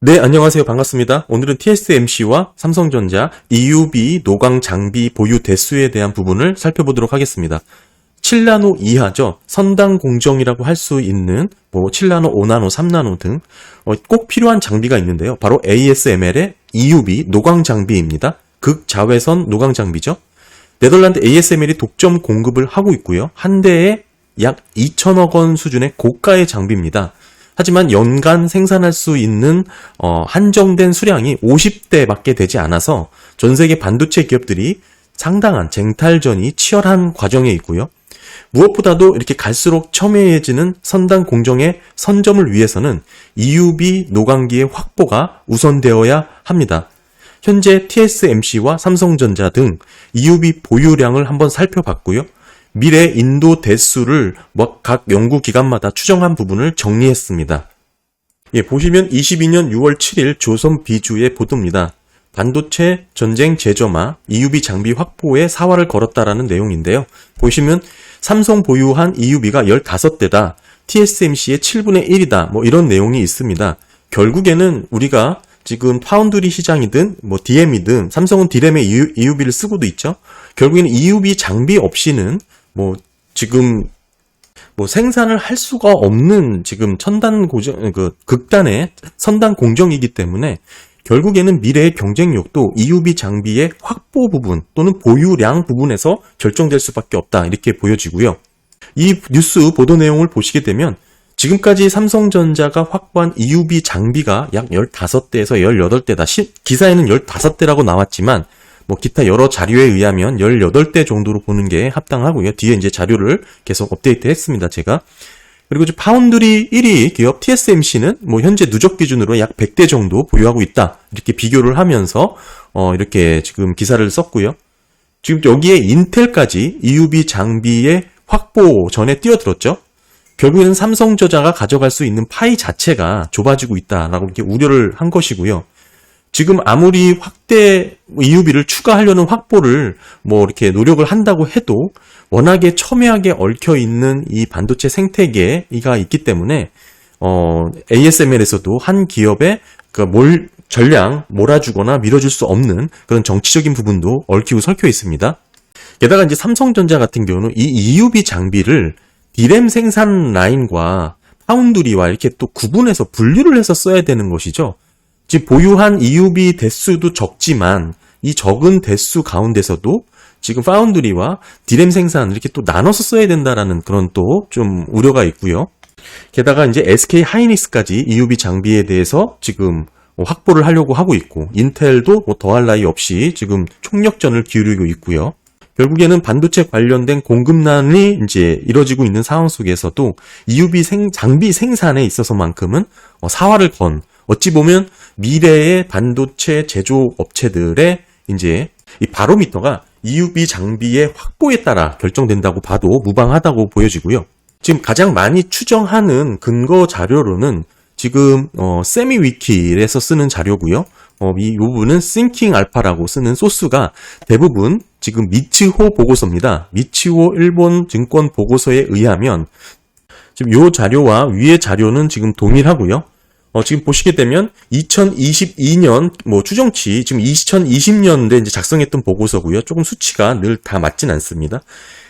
네, 안녕하세요. 반갑습니다. 오늘은 TSMC와 삼성전자 EUV 노광 장비 보유 대수에 대한 부분을 살펴보도록 하겠습니다. 7나노 이하죠. 선당 공정이라고 할 수 있는 7나노, 5나노, 3나노 등 꼭 필요한 장비가 있는데요. 바로 ASML의 EUV 노광 장비입니다. 극자외선 노광 장비죠. 네덜란드 ASML이 독점 공급을 하고 있고요. 한 대에 약 2천억 원 수준의 고가의 장비입니다. 하지만 연간 생산할 수 있는 한정된 수량이 50대밖에 되지 않아서 전 세계 반도체 기업들이 상당한 쟁탈전이 치열한 과정에 있고요. 무엇보다도 이렇게 갈수록 첨예해지는 선당 공정의 선점을 위해서는 EUV 노광기의 확보가 우선되어야 합니다. 현재 TSMC와 삼성전자 등 EUV 보유량을 한번 살펴봤고요. 미래 인도 대수를 각 연구기관마다 추정한 부분을 정리했습니다. 보시면 22년 6월 7일 조선 비주의 보도입니다. 반도체 전쟁 제점화 EUV 장비 확보에 사활을 걸었다라는 내용인데요. 보시면 삼성 보유한 EUV가 15대다. TSMC의 7분의 1이다. 이런 내용이 있습니다. 결국에는 우리가 지금 파운드리 시장이든 DM이든 삼성은 D램에 EUV를 쓰고도 있죠. 결국에는 EUV 장비 없이는 지금 생산을 할 수가 없는 지금 극단의 선단 공정이기 때문에 결국에는 미래의 경쟁력도 EUV 장비의 확보 부분 또는 보유량 부분에서 결정될 수밖에 없다. 이렇게 보여지고요. 이 뉴스 보도 내용을 보시게 되면 지금까지 삼성전자가 확보한 EUV 장비가 약 15대에서 18대다. 기사에는 15대라고 나왔지만 기타 여러 자료에 의하면 18대 정도로 보는 게 합당하고요. 뒤에 이제 자료를 계속 업데이트 했습니다, 제가. 그리고 파운드리 1위 기업 TSMC는 현재 누적 기준으로 약 100대 정도 보유하고 있다. 이렇게 비교를 하면서, 이렇게 지금 기사를 썼고요. 지금 여기에 인텔까지 EUV 장비의 확보 전에 뛰어들었죠. 결국에는 삼성전자가 가져갈 수 있는 파이 자체가 좁아지고 있다라고 이렇게 우려를 한 것이고요. 지금 아무리 확대 EUV를 추가하려는 확보를 이렇게 노력을 한다고 해도 워낙에 첨예하게 얽혀 있는 이 반도체 생태계가 있기 때문에 ASML에서도 한 기업에 전량 몰아주거나 밀어줄 수 없는 그런 정치적인 부분도 얽히고 설켜 있습니다. 게다가 이제 삼성전자 같은 경우는 이 EUV 장비를 D램 생산 라인과 파운드리와 이렇게 또 구분해서 분류를 해서 써야 되는 것이죠. 지금 보유한 EUV 대수도 적지만 이 적은 대수 가운데서도 지금 파운드리와 D램 생산 이렇게 또 나눠서 써야 된다라는 그런 또 좀 우려가 있고요. 게다가 이제 SK 하이닉스까지 EUV 장비에 대해서 지금 확보를 하려고 하고 있고 인텔도 더할 나위 없이 지금 총력전을 기울이고 있고요. 결국에는 반도체 관련된 공급난이 이제 이뤄지고 있는 상황 속에서도 EUV 장비 생산에 있어서만큼은 사활을 건 어찌 보면 미래의 반도체 제조업체들의 이제 이 바로미터가 EUV 장비의 확보에 따라 결정된다고 봐도 무방하다고 보여지고요. 지금 가장 많이 추정하는 근거 자료로는 지금 세미위키에서 쓰는 자료고요. 이 부분은 Thinking Alpha라고 쓰는 소스가 대부분 지금 미츠호 보고서입니다. 미츠호 일본 증권 보고서에 의하면 지금 이 자료와 위의 자료는 지금 동일하고요. 지금 보시게 되면 2022년 추정치 지금 2020년도에 이제 작성했던 보고서고요. 조금 수치가 늘 다 맞진 않습니다.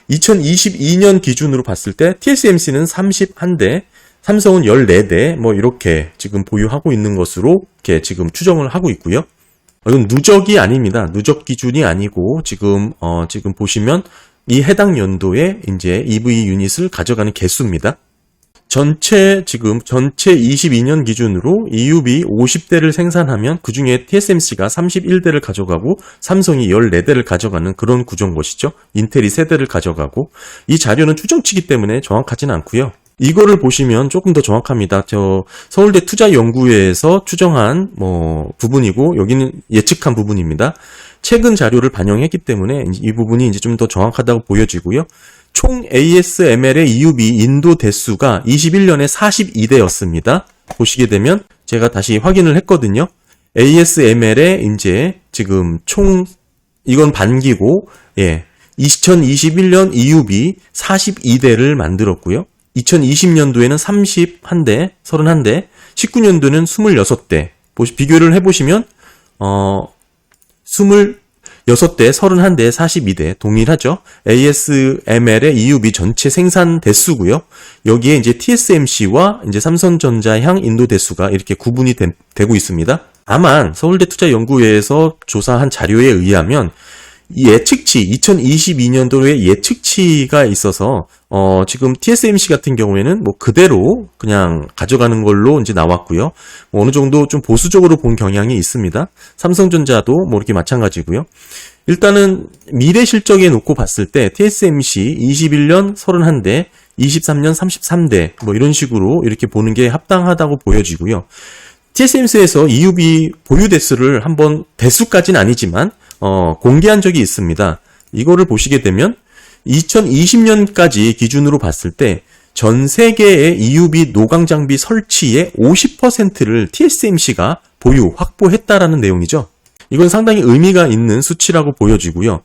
2022년 기준으로 봤을 때 TSMC는 31대, 삼성은 14대 이렇게 지금 보유하고 있는 것으로 이렇게 지금 추정을 하고 있고요. 이건 누적이 아닙니다. 누적 기준이 아니고 지금 보시면 이 해당 연도에 이제 EV 유닛을 가져가는 개수입니다. 전체 22년 기준으로 EUV 50대를 생산하면 그 중에 TSMC가 31대를 가져가고 삼성이 14대를 가져가는 그런 구조인 것이죠. 인텔이 3대를 가져가고 이 자료는 추정치기 때문에 정확하진 않고요. 이거를 보시면 조금 더 정확합니다. 서울대 투자연구회에서 추정한 부분이고 여기는 예측한 부분입니다. 최근 자료를 반영했기 때문에 이 부분이 이제 좀 더 정확하다고 보여지고요. 총 ASML의 EUV 인도 대수가 21년에 42대였습니다. 보시게 되면 제가 다시 확인을 했거든요. ASML의 이제 지금 총 이건 반기고 2021년 EUV 42대를 만들었고요. 2020년도에는 31대, 19년도는 26대, 비교를 해보시면 26대, 31대, 42대 동일하죠. ASML의 EUV 전체 생산 대수고요. 여기에 이제 TSMC와 이제 삼성전자향 인도 대수가 이렇게 구분이 되고 있습니다. 다만 서울대 투자연구회에서 조사한 자료에 의하면 이 예측치, 2022년도에 예측치가 있어서 지금 TSMC 같은 경우에는 뭐 그대로 그냥 가져가는 걸로 이제 나왔고요. 뭐 어느 정도 좀 보수적으로 본 경향이 있습니다. 삼성전자도 뭐 이렇게 마찬가지고요. 일단은 미래 실적에 놓고 봤을 때 TSMC 21년 31대, 23년 33대 뭐 이런 식으로 이렇게 보는 게 합당하다고 보여지고요. TSMC에서 EUV 보유 대수를 한번 대수까지는 아니지만 공개한 적이 있습니다. 이거를 보시게 되면 2020년까지 기준으로 봤을 때 전 세계의 EUV 노광 장비 설치의 50%를 TSMC가 보유, 확보했다라는 내용이죠. 이건 상당히 의미가 있는 수치라고 보여지고요.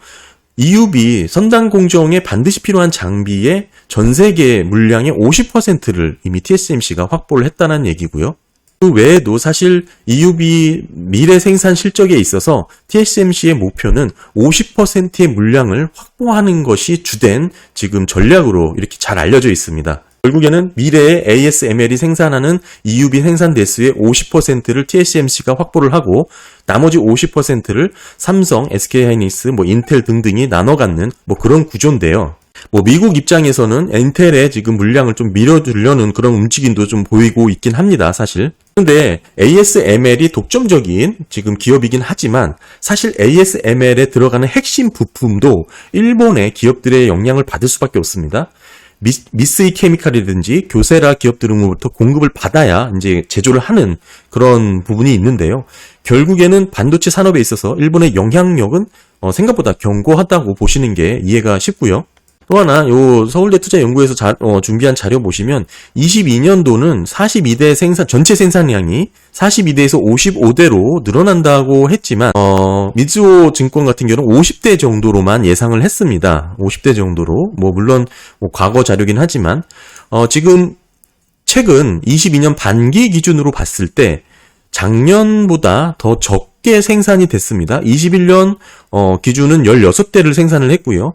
EUV 선단 공정에 반드시 필요한 장비의 전 세계 물량의 50%를 이미 TSMC가 확보를 했다는 얘기고요. 그 외에도 사실 EUV 미래 생산 실적에 있어서 TSMC의 목표는 50%의 물량을 확보하는 것이 주된 지금 전략으로 이렇게 잘 알려져 있습니다. 결국에는 미래의 ASML이 생산하는 EUV 생산 대수의 50%를 TSMC가 확보를 하고 나머지 50%를 삼성, SK하이닉스, 뭐 인텔 등등이 나눠 갖는 뭐 그런 구조인데요. 뭐 미국 입장에서는 인텔의 지금 물량을 좀 밀어주려는 그런 움직임도 좀 보이고 있긴 합니다, 사실. 근데 ASML이 독점적인 지금 기업이긴 하지만 사실 ASML에 들어가는 핵심 부품도 일본의 기업들의 영향을 받을 수밖에 없습니다. 미쓰이 케미칼이라든지 교세라 기업들로부터 공급을 받아야 이제 제조를 하는 그런 부분이 있는데요. 결국에는 반도체 산업에 있어서 일본의 영향력은 생각보다 견고하다고 보시는 게 이해가 쉽고요. 또 하나, 서울대 투자연구에서 준비한 자료 보시면 22년도는 42대 전체 생산량이 42대에서 55대로 늘어난다고 했지만, 미즈호 증권 같은 경우는 50대 정도로만 예상을 했습니다. 50대 정도로. 물론, 과거 자료긴 하지만, 지금 최근 22년 반기 기준으로 봤을 때, 작년보다 더 적게 생산이 됐습니다. 21년, 기준은 16대를 생산을 했고요.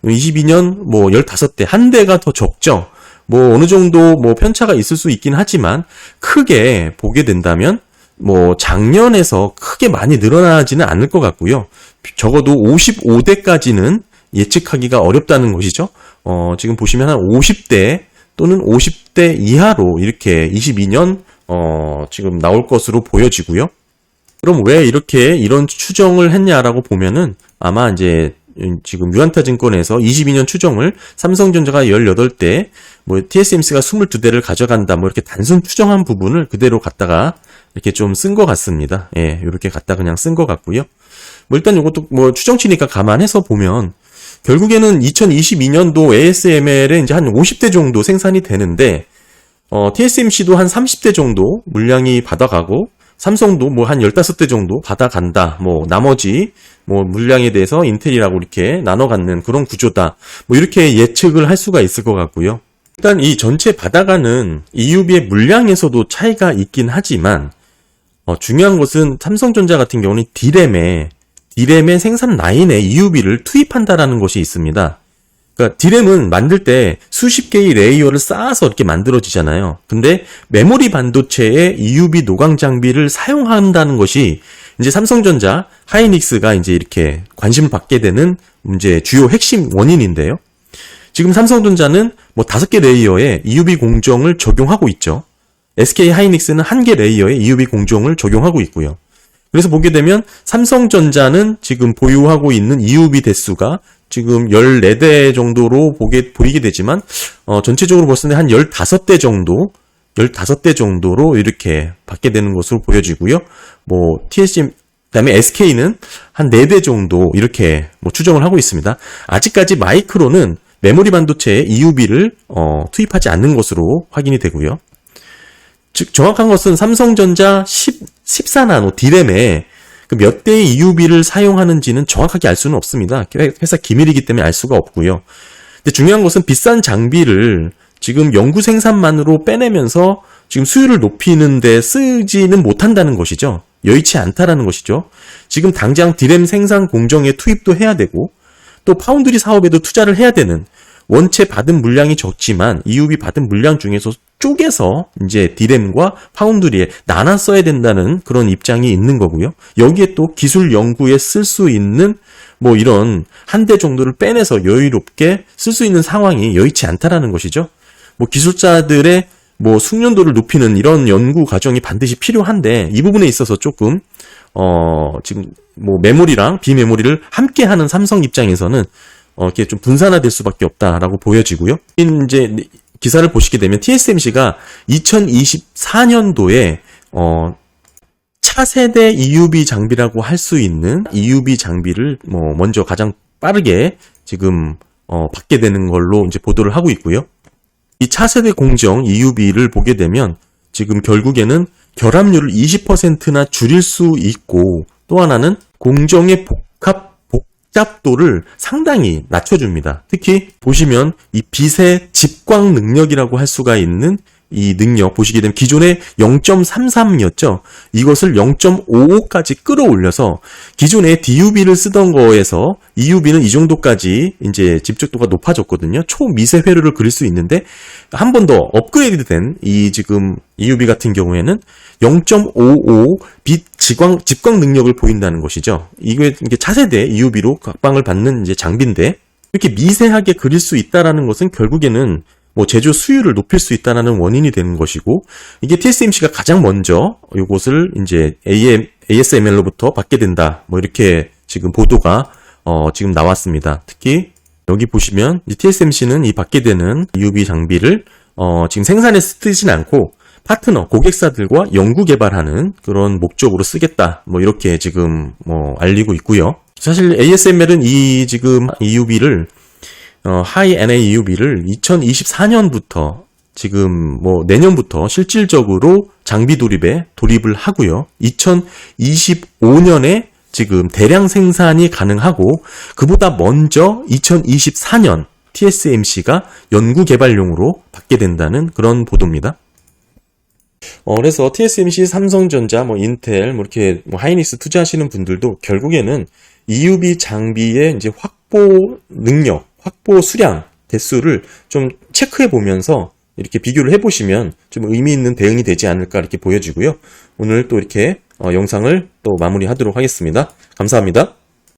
22년 15대, 한 대가 더 적죠. 어느 정도 편차가 있을 수 있긴 하지만 크게 보게 된다면 작년에서 크게 많이 늘어나지는 않을 것 같고요. 적어도 55대까지는 예측하기가 어렵다는 것이죠. 지금 보시면 한 50대 또는 50대 이하로 이렇게 22년 지금 나올 것으로 보여지고요. 그럼 왜 이런 추정을 했냐라고 보면은 아마 이제 지금 유한타 증권에서 22년 추정을 삼성전자가 18대, TSMC가 22대를 가져간다, 이렇게 단순 추정한 부분을 그대로 갖다가 이렇게 좀 쓴 것 같습니다. 예, 이렇게 갖다 그냥 쓴 것 같고요. 일단 이것도 추정치니까 감안해서 보면 결국에는 2022년도 ASML에 이제 한 50대 정도 생산이 되는데, TSMC도 한 30대 정도 물량이 받아가고, 삼성도 한 15대 정도 받아간다. 나머지 물량에 대해서 인텔이라고 이렇게 나눠 갖는 그런 구조다. 이렇게 예측을 할 수가 있을 것 같고요. 일단 이 전체 받아가는 EUV의 물량에서도 차이가 있긴 하지만 중요한 것은 삼성전자 같은 경우는 D램의 생산 라인에 EUV를 투입한다라는 것이 있습니다. 그러니까 D램은 만들 때 수십 개의 레이어를 쌓아서 이렇게 만들어지잖아요. 근데 메모리 반도체에 EUV 노광 장비를 사용한다는 것이 이제 삼성전자, 하이닉스가 이제 이렇게 관심을 받게 되는 이제 주요 핵심 원인인데요. 지금 삼성전자는 5개 레이어에 EUV 공정을 적용하고 있죠. SK 하이닉스는 1개 레이어에 EUV 공정을 적용하고 있고요. 그래서 보게 되면 삼성전자는 지금 보유하고 있는 EUV 대수가 지금 14대 정도로 보이게 되지만, 전체적으로 봤을 때 한 15대 정도로 이렇게 받게 되는 것으로 보여지고요. TSM, 그다음에 SK는 한 4대 정도 이렇게 추정을 하고 있습니다. 아직까지 마이크론은 메모리 반도체에 EUV를 투입하지 않는 것으로 확인이 되고요. 즉, 정확한 것은 삼성전자 14나노 D램에 몇 대의 EUV를 사용하는지는 정확하게 알 수는 없습니다. 회사 기밀이기 때문에 알 수가 없고요. 근데 중요한 것은 비싼 장비를 지금 연구 생산만으로 빼내면서 지금 수율을 높이는데 쓰지는 못한다는 것이죠. 여의치 않다라는 것이죠. 지금 당장 디램 생산 공정에 투입도 해야 되고 또 파운드리 사업에도 투자를 해야 되는, 원체 받은 물량이 적지만 EUV 받은 물량 중에서 쪼개서 이제 디램과 파운드리에 나눠 써야 된다는 그런 입장이 있는 거고요. 여기에 또 기술 연구에 쓸 수 있는 뭐 이런 한 대 정도를 빼내서 여유롭게 쓸 수 있는 상황이 여의치 않다라는 것이죠. 뭐 기술자들의 뭐 숙련도를 높이는 이런 연구 과정이 반드시 필요한데 이 부분에 있어서 조금 지금 뭐 메모리랑 비메모리를 함께 하는 삼성 입장에서는 이렇게 좀 분산화될 수밖에 없다라고 보여지고요. 이제 기사를 보시게 되면 TSMC가 2024년도에 차세대 EUV 장비라고 할 수 있는 EUV 장비를 뭐 먼저 가장 빠르게 지금 받게 되는 걸로 이제 보도를 하고 있고요. 이 차세대 공정 EUV를 보게 되면 지금 결국에는 결합률을 20%나 줄일 수 있고, 또 하나는 공정의 복잡도를 상당히 낮춰줍니다. 특히 보시면 이 빛의 집광 능력이라고 할 수가 있는 이 능력 보시게 되면 기존에 0.33이었죠. 이것을 0.55까지 끌어올려서 기존에 DUV를 쓰던 거에서 EUV는 이 정도까지 이제 집적도가 높아졌거든요. 초미세 회로를 그릴 수 있는데 한 번 더 업그레이드된 이 지금 EUV 같은 경우에는 0.55 빛 집광 능력을 보인다는 것이죠. 이게 차세대 EUV로 각광을 받는 이제 장비인데 이렇게 미세하게 그릴 수 있다라는 것은 결국에는 뭐 제조 수율을 높일 수 있다는 원인이 되는 것이고, 이게 TSMC가 가장 먼저 이것을 이제 ASML로부터 받게 된다. 뭐 이렇게 지금 보도가 지금 나왔습니다. 특히 여기 보시면 TSMC는 이 받게 되는 EUV 장비를 지금 생산에 쓰진 않고 파트너 고객사들과 연구 개발하는 그런 목적으로 쓰겠다. 뭐 이렇게 지금 뭐 알리고 있고요. 사실 ASML은 이 지금 EUV를 하이 NA EUV를 2024년부터 지금 뭐 내년부터 실질적으로 장비 돌입을 하고요. 2025년에 지금 대량 생산이 가능하고 그보다 먼저 2024년 TSMC가 연구 개발용으로 받게 된다는 그런 보도입니다. 그래서 TSMC, 삼성전자, 뭐 인텔, 뭐 이렇게 뭐 하이닉스 투자하시는 분들도 결국에는 EUV 장비의 이제 확보 능력, 확보 수량, 대수를 좀 체크해 보면서 이렇게 비교를 해보시면 좀 의미 있는 대응이 되지 않을까 이렇게 보여지고요. 오늘 또 이렇게 영상을 또 마무리하도록 하겠습니다. 감사합니다.